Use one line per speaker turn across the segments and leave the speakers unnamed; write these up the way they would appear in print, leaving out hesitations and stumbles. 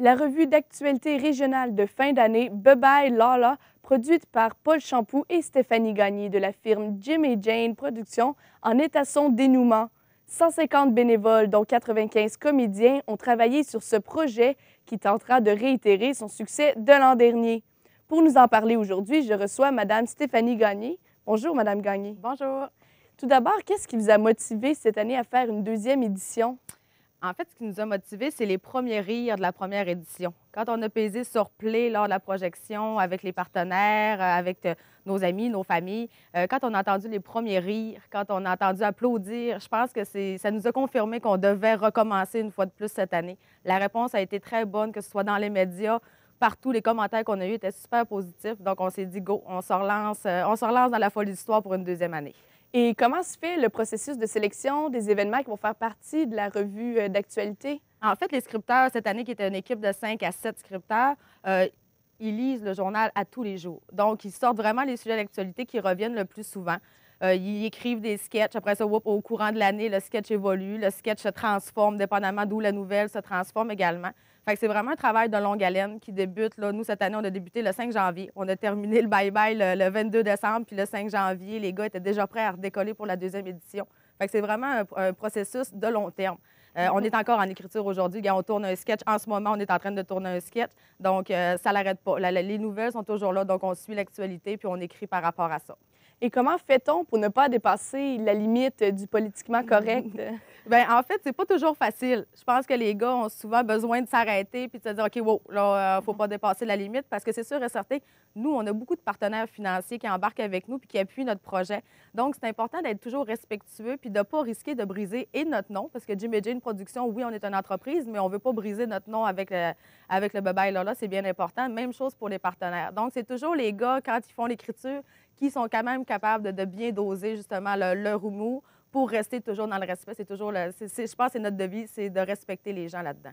La revue d'actualité régionale de fin d'année Bye-bye Lala, produite par Paul Champoux et Stéphanie Gagné de la firme Jim et Jane Productions, en est à son dénouement. 150 bénévoles, dont 95 comédiens, ont travaillé sur ce projet qui tentera de réitérer son succès de l'an dernier. Pour nous en parler aujourd'hui, je reçois Mme Stéphanie Gagné. Bonjour, Mme Gagné.
Bonjour.
Tout d'abord, qu'est-ce qui vous a motivé cette année à faire une deuxième édition?
En fait, ce qui nous a motivés, c'est les premiers rires de la première édition. Quand on a pesé sur Play lors de la projection avec les partenaires, avec nos amis, nos familles, quand on a entendu les premiers rires, quand on a entendu applaudir, je pense que ça nous a confirmé qu'on devait recommencer une fois de plus cette année. La réponse a été très bonne, que ce soit dans les médias, partout, les commentaires qu'on a eus étaient super positifs. Donc, on s'est dit, go, on se relance dans la folie d'histoire pour une deuxième année.
Et comment se fait le processus de sélection des événements qui vont faire partie de la revue d'actualité?
En fait, les scripteurs, cette année, qui était une équipe de 5 à 7 scripteurs, ils lisent le journal à tous les jours. Donc, ils sortent vraiment les sujets d'actualité qui reviennent le plus souvent. Ils écrivent des sketchs. Après ça, au courant de l'année, le sketch évolue, le sketch se transforme, dépendamment d'où la nouvelle se transforme également. Fait que c'est vraiment un travail de longue haleine qui débute. Là, nous, cette année, on a débuté le 5 janvier. On a terminé le bye-bye le 22 décembre, puis le 5 janvier, les gars étaient déjà prêts à redécoller pour la deuxième édition. Fait que c'est vraiment un processus de long terme. On est encore en écriture aujourd'hui. On tourne un sketch. En ce moment, on est en train de tourner un sketch. Donc, ça ne l'arrête pas. Les nouvelles sont toujours là. Donc, on suit l'actualité puis on écrit par rapport à ça.
Et comment fait-on pour ne pas dépasser la limite du politiquement correct?
Bien, en fait, c'est pas toujours facile. Je pense que les gars ont souvent besoin de s'arrêter puis de se dire, OK, wow, là, faut pas dépasser la limite parce que c'est sûr et certain, nous, on a beaucoup de partenaires financiers qui embarquent avec nous puis qui appuient notre projet. Donc, c'est important d'être toujours respectueux puis de ne pas risquer de briser et notre nom parce que Jim et Jane Productions, oui, on est une entreprise, mais on veut pas briser notre nom avec le Bye-bye Lala, c'est bien important. Même chose pour les partenaires. Donc, c'est toujours les gars, quand ils font l'écriture, qui sont quand même capables de bien doser justement leur humour pour rester toujours dans le respect. C'est toujours, je pense que c'est notre devise, c'est de respecter les gens là-dedans.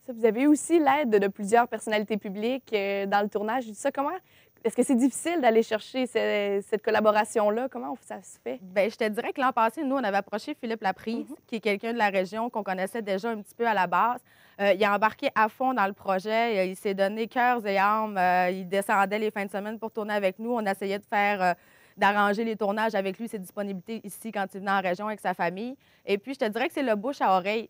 Ça, vous avez eu aussi l'aide de plusieurs personnalités publiques dans le tournage. Je dis ça, comment? Est-ce que c'est difficile d'aller chercher cette collaboration-là? Comment ça se fait?
Bien, je te dirais que l'an passé, nous, on avait approché Philippe Laprise, qui est quelqu'un de la région qu'on connaissait déjà un petit peu à la base. Il a embarqué à fond dans le projet. Il s'est donné cœur et âme. Il descendait les fins de semaine pour tourner avec nous. On essayait de faire d'arranger les tournages avec lui, ses disponibilités ici quand il venait en région avec sa famille. Et puis, je te dirais que c'est le bouche à oreille.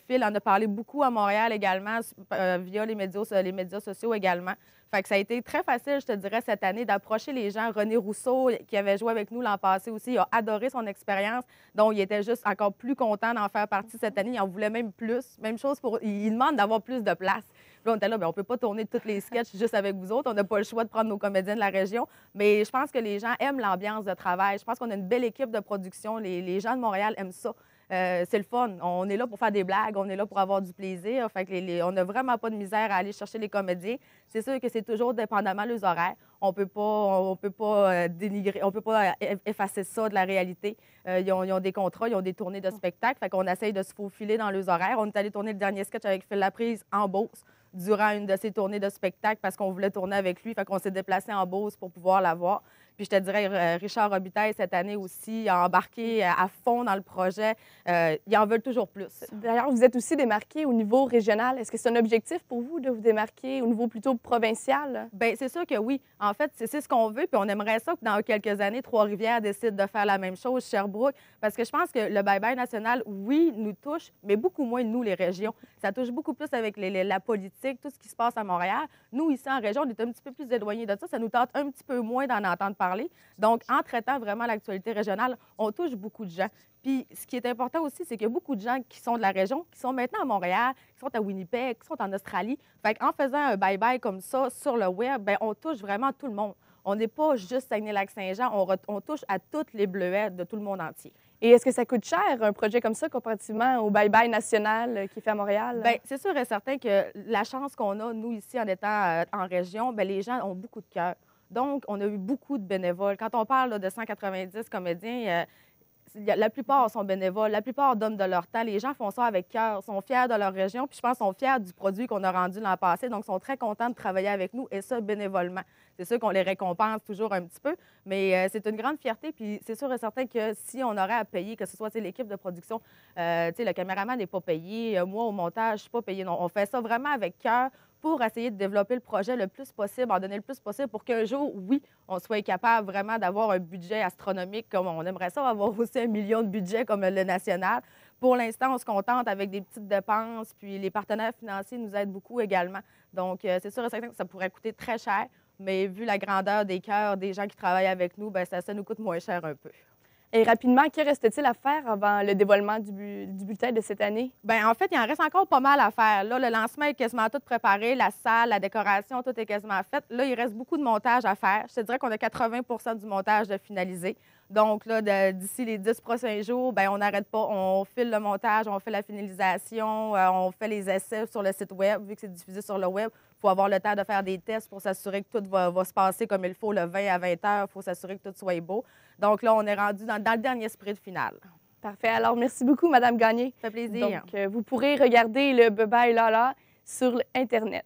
Phil en a parlé beaucoup à Montréal également, via les médias sociaux également. Fait que ça a été très facile, je te dirais, cette année d'approcher les gens. René Rousseau, qui avait joué avec nous l'an passé aussi, il a adoré son expérience. Donc, il était juste encore plus content d'en faire partie cette année. Il en voulait même plus. Même chose pour... Il demande d'avoir plus de place. Puis là, on était là, bien, on ne peut pas tourner tous les sketchs juste avec vous autres. On n'a pas le choix de prendre nos comédiens de la région. Mais je pense que les gens aiment l'ambiance de travail. Je pense qu'on a une belle équipe de production. Les gens de Montréal aiment ça. C'est le fun. On est là pour faire des blagues, on est là pour avoir du plaisir. Fait que on n'a vraiment pas de misère à aller chercher les comédiens. C'est sûr que c'est toujours dépendamment des horaires. On peut pas dénigrer, on peut pas effacer ça de la réalité. Ils ont des contrats, ils ont des tournées de spectacles. Fait qu'on essaye de se faufiler dans leurs horaires. On est allé tourner le dernier sketch avec Phil Laprise en Beauce durant une de ses tournées de spectacle parce qu'on voulait tourner avec lui. Fait qu'on s'est déplacé en Beauce pour pouvoir la voir. Puis je te dirais, Richard Robitaille, cette année aussi, a embarqué à fond dans le projet. Ils en veulent toujours plus.
D'ailleurs, vous êtes aussi démarqué au niveau régional. Est-ce que c'est un objectif pour vous de vous démarquer au niveau plutôt provincial?
Bien, c'est sûr que oui. En fait, c'est ce qu'on veut. Puis on aimerait ça que dans quelques années, Trois-Rivières décide de faire la même chose, Sherbrooke. Parce que je pense que le bye-bye national, oui, nous touche, mais beaucoup moins nous, les régions. Ça touche beaucoup plus avec la politique, tout ce qui se passe à Montréal. Nous, ici, en région, on est un petit peu plus éloignés de ça. Ça nous tente un petit peu moins d'en entendre parler. Donc, en traitant vraiment l'actualité régionale, on touche beaucoup de gens. Puis, ce qui est important aussi, c'est qu'il y a beaucoup de gens qui sont de la région, qui sont maintenant à Montréal, qui sont à Winnipeg, qui sont en Australie. Fait qu'en faisant un bye-bye comme ça sur le web, bien, on touche vraiment tout le monde. On n'est pas juste Saguenay-Lac-Saint-Jean, on touche à toutes les bleuets de tout le monde entier.
Et est-ce que ça coûte cher, un projet comme ça, comparativement au bye-bye national qui est fait à Montréal?
Bien, c'est sûr et certain que la chance qu'on a, nous, ici, en étant en région, bien, les gens ont beaucoup de cœur. Donc, on a eu beaucoup de bénévoles. Quand on parle là, de 190 comédiens, la plupart sont bénévoles, la plupart donnent de leur temps. Les gens font ça avec cœur, sont fiers de leur région, puis je pense qu'ils sont fiers du produit qu'on a rendu l'an passé, donc ils sont très contents de travailler avec nous, et ça, bénévolement. C'est sûr qu'on les récompense toujours un petit peu, mais c'est une grande fierté, puis c'est sûr et certain que si on aurait à payer, que ce soit l'équipe de production, le caméraman n'est pas payé, moi, au montage, je ne suis pas payé. Non, on fait ça vraiment avec cœur pour essayer de développer le projet le plus possible, en donner le plus possible pour qu'un jour, oui, on soit capable vraiment d'avoir un budget astronomique comme on aimerait ça, avoir aussi 1 million de budget comme le national. Pour l'instant, on se contente avec des petites dépenses, puis les partenaires financiers nous aident beaucoup également. Donc, c'est sûr et certain que ça pourrait coûter très cher, mais vu la grandeur des cœurs des gens qui travaillent avec nous, bien, ça nous coûte moins cher un peu.
Et rapidement, que reste-t-il à faire avant le dévoilement du bulletin de cette année?
Bien, en fait, il en reste encore pas mal à faire. Là, le lancement est quasiment tout préparé, la salle, la décoration, tout est quasiment fait. Là, il reste beaucoup de montage à faire. Je te dirais qu'on a 80 du montage de finalisé. Donc, là, d'ici les 10 prochains jours, bien, on n'arrête pas. On file le montage, on fait la finalisation, on fait les essais sur le site Web. Vu que c'est diffusé sur le Web, il faut avoir le temps de faire des tests pour s'assurer que tout va se passer comme il faut le 20 à 20 heures. Il faut s'assurer que tout soit beau. Donc, là, on est rendu dans le dernier sprint final.
Parfait. Alors, merci beaucoup, Madame Gagné.
Ça fait plaisir.
Donc, vous pourrez regarder le Bye Bye Lala sur Internet.